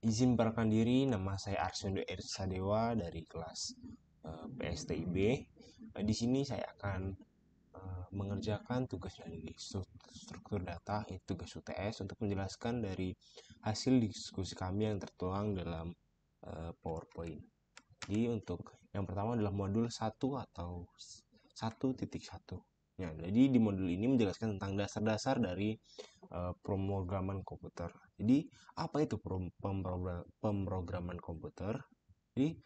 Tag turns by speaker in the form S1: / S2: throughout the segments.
S1: Izin perkenalkan diri, nama saya Arswendo Ersadewa dari kelas PSTIB. Di sini saya akan mengerjakan tugas dari struktur data, yaitu tugas UTS, untuk menjelaskan dari hasil diskusi kami yang tertuang dalam PowerPoint. Jadi untuk yang pertama adalah modul 1 atau 1.1. Ya, jadi di modul ini menjelaskan tentang dasar-dasar dari pemrograman komputer. Jadi apa itu pemrograman komputer? Jadi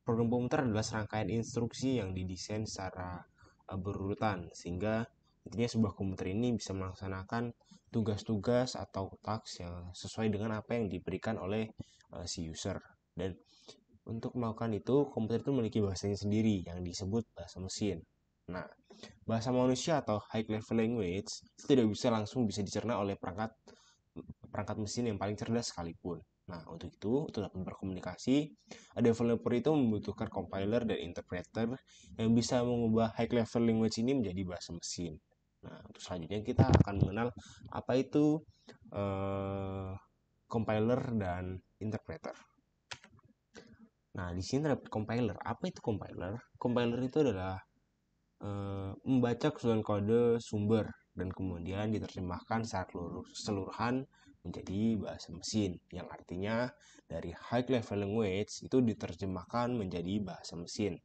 S1: program komputer adalah serangkaian instruksi yang didesain secara berurutan, sehingga intinya sebuah komputer ini bisa melaksanakan tugas-tugas atau tasks yang sesuai dengan apa yang diberikan oleh si user. Dan untuk melakukan itu, komputer itu memiliki bahasanya sendiri yang disebut bahasa mesin. Nah, bahasa manusia atau high level language itu tidak bisa dicerna oleh perangkat perangkat mesin yang paling cerdas sekalipun. Nah, untuk dapat berkomunikasi, developer itu membutuhkan compiler dan interpreter yang bisa mengubah high level language ini menjadi bahasa mesin. Nah, untuk selanjutnya kita akan mengenal apa itu compiler dan interpreter. Nah, di sini terdapat compiler. Apa itu compiler? Compiler itu adalah membaca keseluruhan kode sumber dan kemudian diterjemahkan secara keseluruhan menjadi bahasa mesin, yang artinya dari high level language itu diterjemahkan menjadi bahasa mesin.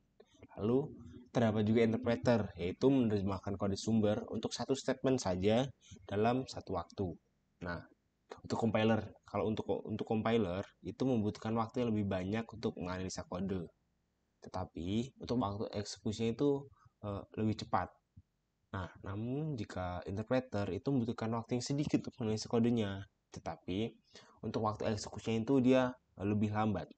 S1: Lalu terdapat juga interpreter, yaitu menerjemahkan kode sumber untuk satu statement saja dalam satu waktu. Nah, untuk compiler, kalau untuk compiler itu membutuhkan waktu yang lebih banyak untuk menganalisa kode, tetapi untuk waktu eksekusinya itu lebih cepat. Nah, namun jika interpreter itu membutuhkan waktu yang sedikit untuk menulis kodenya, tetapi untuk waktu eksekusinya itu dia lebih lambat.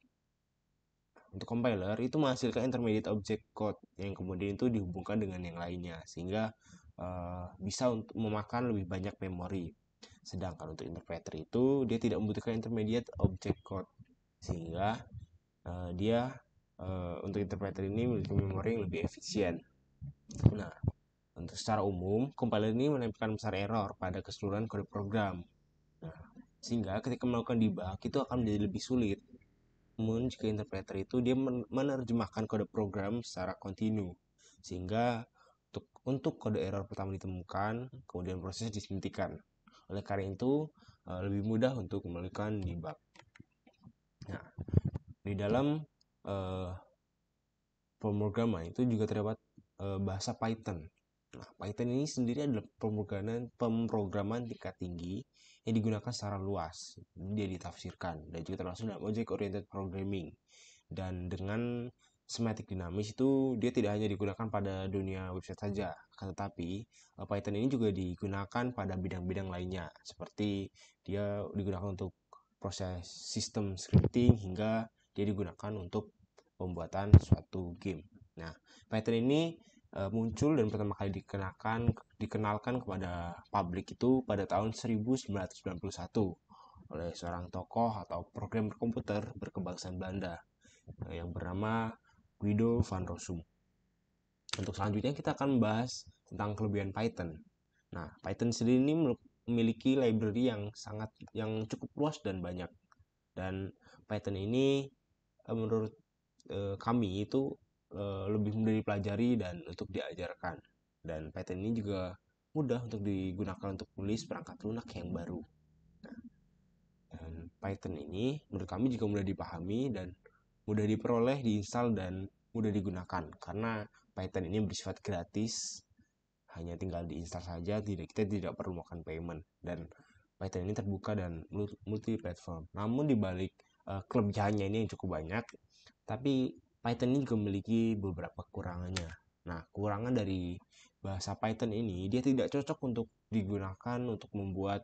S1: Untuk compiler itu menghasilkan intermediate object code yang kemudian itu dihubungkan dengan yang lainnya, sehingga bisa untuk memakan lebih banyak memori. Sedangkan untuk interpreter itu dia tidak membutuhkan intermediate object code, sehingga dia untuk interpreter ini memiliki memori yang lebih efisien. Nah, untuk secara umum, compiler ini menempelkan besar error pada keseluruhan kode program. Nah, sehingga ketika melakukan debug itu akan menjadi lebih sulit. Namun jika interpreter itu dia menerjemahkan kode program secara kontinu, sehingga untuk kode error pertama ditemukan, kemudian proses dihentikan. Oleh karena itu, lebih mudah untuk melakukan debug. Nah, di dalam pemrograman itu juga terdapat bahasa Python. Nah, Python ini sendiri adalah pemrograman tingkat tinggi yang digunakan secara luas. Dia ditafsirkan dan juga termasuk dalam object oriented programming. Dan dengan semantik dinamis itu dia tidak hanya digunakan pada dunia website saja, tetapi Python ini juga digunakan pada bidang-bidang lainnya, seperti dia digunakan untuk proses sistem scripting hingga dia digunakan untuk pembuatan suatu game. Nah, Python ini muncul dan pertama kali dikenalkan kepada publik itu pada tahun 1991 oleh seorang tokoh atau programmer komputer berkebangsaan Belanda yang bernama Guido van Rossum. Untuk selanjutnya kita akan membahas tentang kelebihan Python. Nah, Python sendiri ini memiliki library yang cukup luas dan banyak. Dan Python ini menurut kami itu lebih mudah dipelajari dan untuk diajarkan. Dan Python ini juga mudah untuk digunakan untuk tulis perangkat lunak yang baru. Nah, dan Python ini menurut kami juga mudah dipahami dan mudah diperoleh, diinstal, dan mudah digunakan. Karena Python ini bersifat gratis, hanya tinggal diinstal saja, kita tidak perlu melakukan payment. Dan Python ini terbuka dan multi platform. Namun dibalik kelebihannya ini yang cukup banyak, tapi Python ini juga memiliki beberapa kekurangannya. Nah, kekurangan dari bahasa Python ini, dia tidak cocok untuk digunakan untuk membuat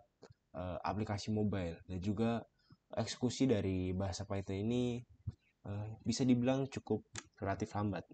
S1: aplikasi mobile. Dan juga eksekusi dari bahasa Python ini bisa dibilang cukup relatif lambat.